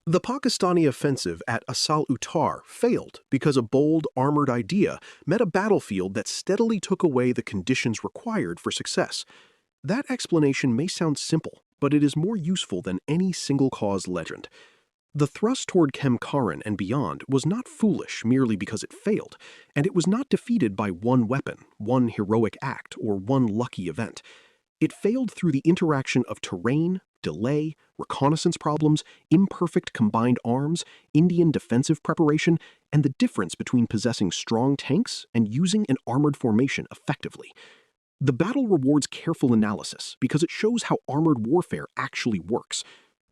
The Pakistani offensive at Asal Uttar failed because a bold, armored idea met a battlefield that steadily took away the conditions required for success. That explanation may sound simple, but it is more useful than any single-cause legend. The thrust toward Kemkaran and beyond was not foolish merely because it failed, and it was not defeated by one weapon, one heroic act, or one lucky event. It failed through the interaction of terrain, delay, reconnaissance problems, imperfect combined arms, Indian defensive preparation, and the difference between possessing strong tanks and using an armored formation effectively. The battle rewards careful analysis because it shows how armored warfare actually works.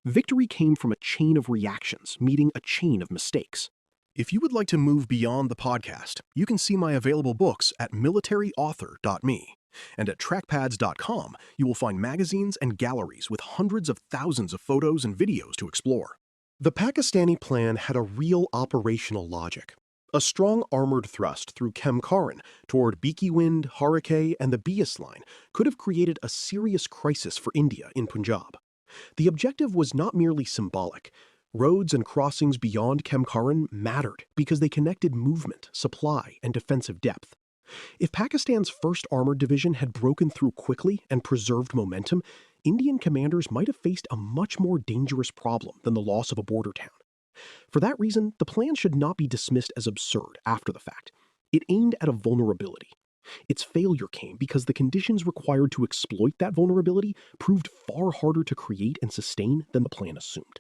Victory came from a chain of reactions meeting a chain of mistakes. If you would like to move beyond the podcast, you can see my available books at militaryauthor.me. And at trackpads.com, you will find magazines and galleries with hundreds of thousands of photos and videos to explore. The Pakistani plan had a real operational logic. A strong armored thrust through Kemkaran toward Beakywind, Harakeh, and the Bias line could have created a serious crisis for India in Punjab. The objective was not merely symbolic. Roads and crossings beyond Kemkaran mattered because they connected movement, supply, and defensive depth. If Pakistan's 1st Armored Division had broken through quickly and preserved momentum, Indian commanders might have faced a much more dangerous problem than the loss of a border town. For that reason, the plan should not be dismissed as absurd after the fact. It aimed at a vulnerability. Its failure came because the conditions required to exploit that vulnerability proved far harder to create and sustain than the plan assumed.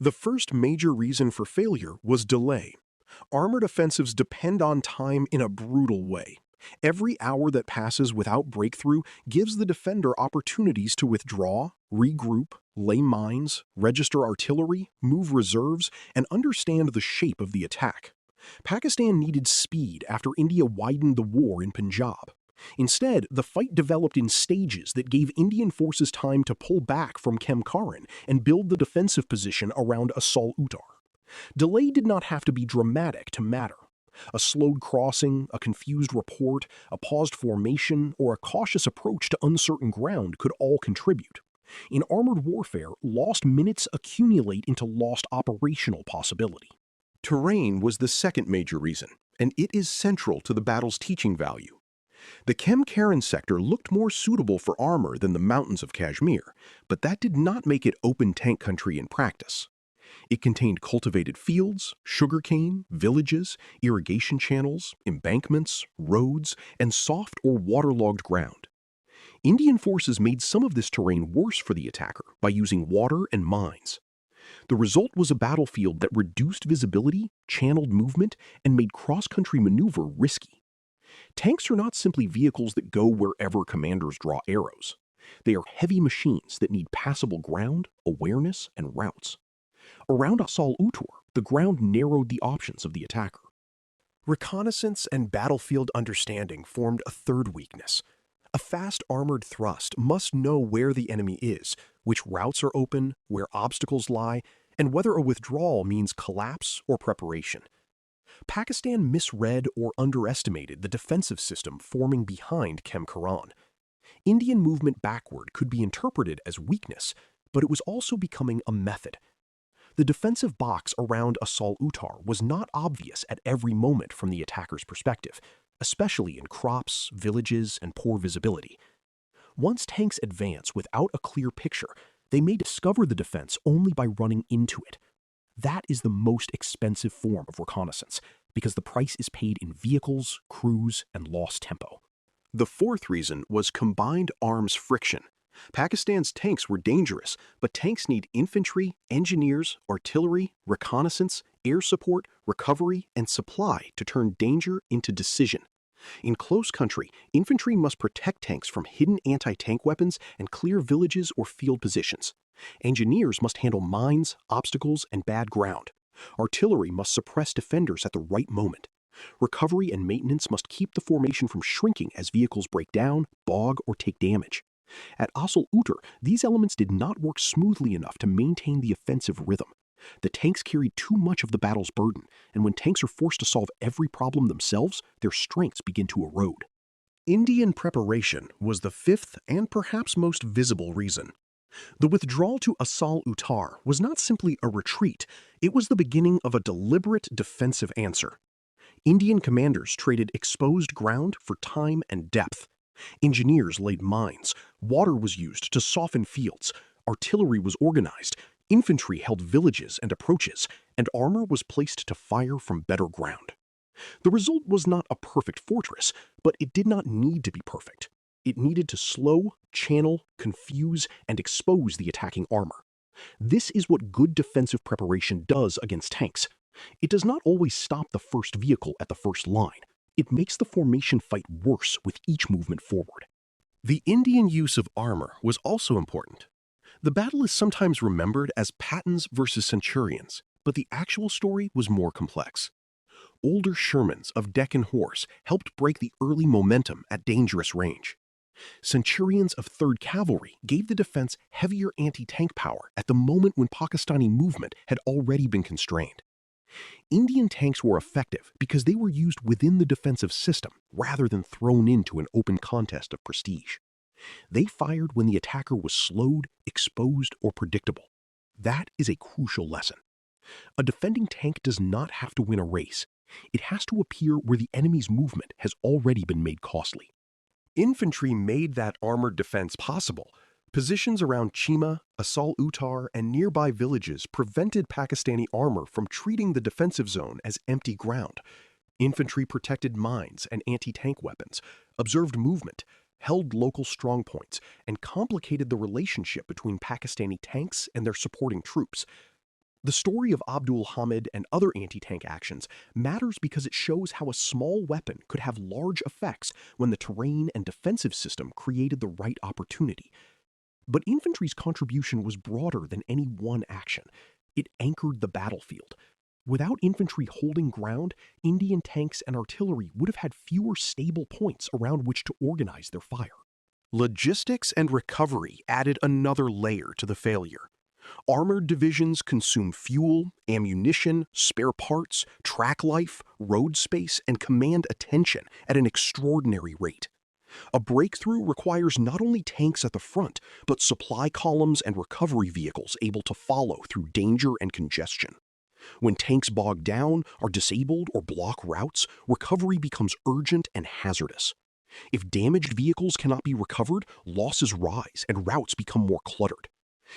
The first major reason for failure was delay. Armored offensives depend on time in a brutal way. Every hour that passes without breakthrough gives the defender opportunities to withdraw, regroup, lay mines, register artillery, move reserves, and understand the shape of the attack. Pakistan needed speed after India widened the war in Punjab. Instead, the fight developed in stages that gave Indian forces time to pull back from Kemkaran and build the defensive position around Asal Uttar. Delay did not have to be dramatic to matter. A slowed crossing, a confused report, a paused formation, or a cautious approach to uncertain ground could all contribute. In armored warfare, lost minutes accumulate into lost operational possibility. Terrain was the second major reason, and it is central to the battle's teaching value. The Kemkaran sector looked more suitable for armor than the mountains of Kashmir, but that did not make it open tank country in practice. It contained cultivated fields, sugarcane, villages, irrigation channels, embankments, roads, and soft or waterlogged ground. Indian forces made some of this terrain worse for the attacker by using water and mines. The result was a battlefield that reduced visibility, channeled movement, and made cross-country maneuver risky. Tanks are not simply vehicles that go wherever commanders draw arrows. They are heavy machines that need passable ground, awareness, and routes. Around Asal Uttar, the ground narrowed the options of the attacker. Reconnaissance and battlefield understanding formed a third weakness. A fast armored thrust must know where the enemy is, which routes are open, where obstacles lie, and whether a withdrawal means collapse or preparation. Pakistan misread or underestimated the defensive system forming behind Kemkaran. Indian movement backward could be interpreted as weakness, but it was also becoming a method. The defensive box around Asal Uttar was not obvious at every moment from the attacker's perspective, especially in crops, villages, and poor visibility. Once tanks advance without a clear picture, they may discover the defense only by running into it. That is the most expensive form of reconnaissance, because the price is paid in vehicles, crews, and lost tempo. The fourth reason was combined arms friction. Pakistan's tanks were dangerous, but tanks need infantry, engineers, artillery, reconnaissance, air support, recovery, and supply to turn danger into decision. In close country, infantry must protect tanks from hidden anti-tank weapons and clear villages or field positions. Engineers must handle mines, obstacles, and bad ground. Artillery must suppress defenders at the right moment. Recovery and maintenance must keep the formation from shrinking as vehicles break down, bog, or take damage. At Asal Uttar, these elements did not work smoothly enough to maintain the offensive rhythm. The tanks carried too much of the battle's burden, and when tanks are forced to solve every problem themselves, their strengths begin to erode. Indian preparation was the fifth and perhaps most visible reason. The withdrawal to Asal Uttar was not simply a retreat, it was the beginning of a deliberate defensive answer. Indian commanders traded exposed ground for time and depth. Engineers laid mines, water was used to soften fields, artillery was organized, infantry held villages and approaches, and armor was placed to fire from better ground. The result was not a perfect fortress, but it did not need to be perfect. It needed to slow, channel, confuse, and expose the attacking armor. This is what good defensive preparation does against tanks. It does not always stop the first vehicle at the first line. It makes the formation fight worse with each movement forward. The Indian use of armor was also important. The battle is sometimes remembered as Pattons versus Centurions, but the actual story was more complex. Older Shermans of Deccan horse helped break the early momentum at dangerous range. Centurions of 3rd Cavalry gave the defense heavier anti-tank power at the moment when Pakistani movement had already been constrained. Indian tanks were effective because they were used within the defensive system rather than thrown into an open contest of prestige. They fired when the attacker was slowed, exposed, or predictable. That is a crucial lesson. A defending tank does not have to win a race. It has to appear where the enemy's movement has already been made costly. Infantry made that armored defense possible. Positions around Chima, Asal Uttar, and nearby villages prevented Pakistani armor from treating the defensive zone as empty ground. Infantry protected mines and anti-tank weapons, observed movement, held local strongpoints, and complicated the relationship between Pakistani tanks and their supporting troops. The story of Abdul Hamid and other anti-tank actions matters because it shows how a small weapon could have large effects when the terrain and defensive system created the right opportunity. But infantry's contribution was broader than any one action. It anchored the battlefield. Without infantry holding ground, Indian tanks and artillery would have had fewer stable points around which to organize their fire. Logistics and recovery added another layer to the failure. Armored divisions consume fuel, ammunition, spare parts, track life, road space, and command attention at an extraordinary rate. A breakthrough requires not only tanks at the front, but supply columns and recovery vehicles able to follow through danger and congestion. When tanks bog down, are disabled, or block routes, recovery becomes urgent and hazardous. If damaged vehicles cannot be recovered, losses rise and routes become more cluttered.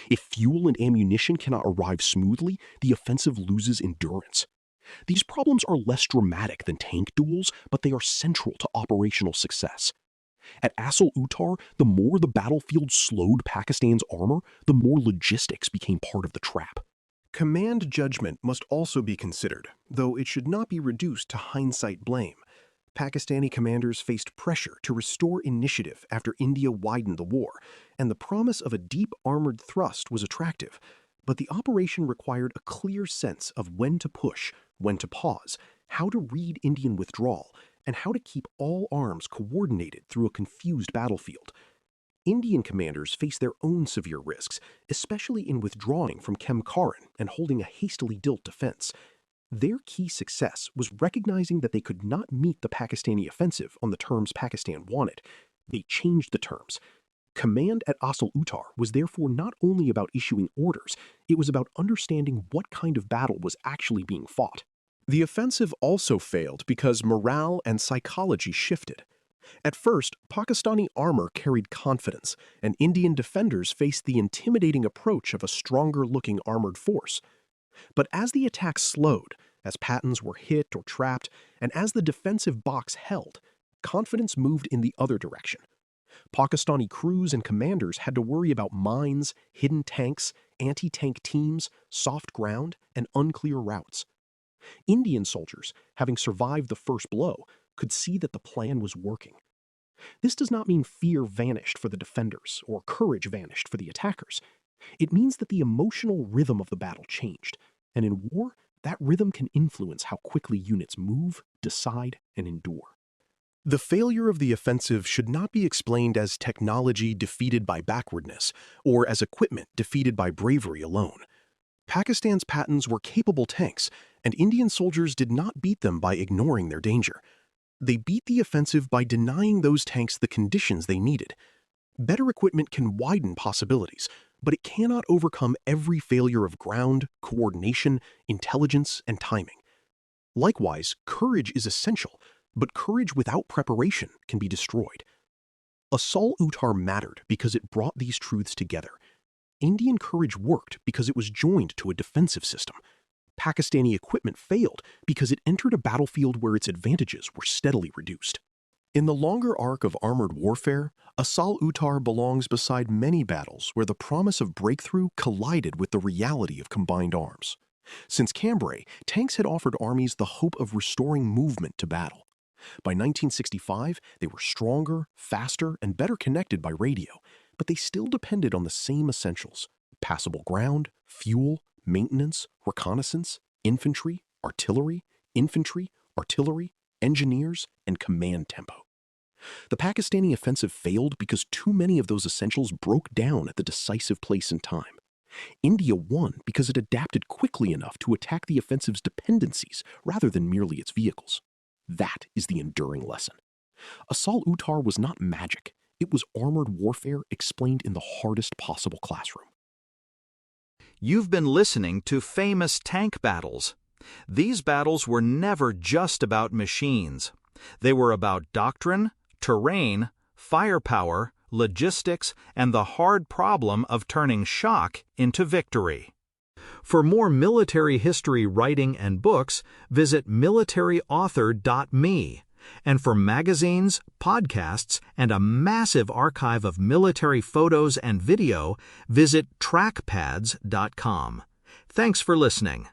If fuel and ammunition cannot arrive smoothly, the offensive loses endurance. These problems are less dramatic than tank duels, but they are central to operational success. At Asal Uttar, the more the battlefield slowed Pakistan's armor, the more logistics became part of the trap. Command judgment must also be considered, though it should not be reduced to hindsight blame. Pakistani commanders faced pressure to restore initiative after India widened the war, and the promise of a deep armored thrust was attractive. But the operation required a clear sense of when to push, when to pause, how to read Indian withdrawal, and how to keep all arms coordinated through a confused battlefield. Indian commanders faced their own severe risks, especially in withdrawing from Kemkaran and holding a hastily built defense. Their key success was recognizing that they could not meet the Pakistani offensive on the terms Pakistan wanted. They changed the terms. Command at Asal Uttar was therefore not only about issuing orders, it was about understanding what kind of battle was actually being fought. The offensive also failed because morale and psychology shifted. At first, Pakistani armor carried confidence, and Indian defenders faced the intimidating approach of a stronger-looking armored force. But as the attack slowed, as Pattons were hit or trapped, and as the defensive box held, confidence moved in the other direction. Pakistani crews and commanders had to worry about mines, hidden tanks, anti-tank teams, soft ground, and unclear routes. Indian soldiers, having survived the first blow, could see that the plan was working. This does not mean fear vanished for the defenders or courage vanished for the attackers. It means that the emotional rhythm of the battle changed, and in war, that rhythm can influence how quickly units move, decide, and endure. The failure of the offensive should not be explained as technology defeated by backwardness, or as equipment defeated by bravery alone. Pakistan's Pattons were capable tanks, and Indian soldiers did not beat them by ignoring their danger. They beat the offensive by denying those tanks the conditions they needed. Better equipment can widen possibilities, but it cannot overcome every failure of ground, coordination, intelligence, and timing. Likewise, courage is essential, but courage without preparation can be destroyed. Asal Uttar mattered because it brought these truths together. Indian courage worked because it was joined to a defensive system. Pakistani equipment failed because it entered a battlefield where its advantages were steadily reduced. In the longer arc of armored warfare, Asal Uttar belongs beside many battles where the promise of breakthrough collided with the reality of combined arms. Since Cambrai, tanks had offered armies the hope of restoring movement to battle. By 1965, they were stronger, faster, and better connected by radio, but they still depended on the same essentials: passable ground, fuel, maintenance, reconnaissance, infantry, artillery, engineers, and command tempo. The Pakistani offensive failed because too many of those essentials broke down at the decisive place and time. India won because it adapted quickly enough to attack the offensive's dependencies rather than merely its vehicles. That is the enduring lesson. Asal Uttar was not magic. It was armored warfare explained in the hardest possible classroom. You've been listening to Famous Tank Battles. These battles were never just about machines. They were about doctrine, terrain, firepower, logistics, and the hard problem of turning shock into victory. For more military history writing and books, visit militaryauthor.me. And for magazines, podcasts, and a massive archive of military photos and video, visit trackpads.com. Thanks for listening.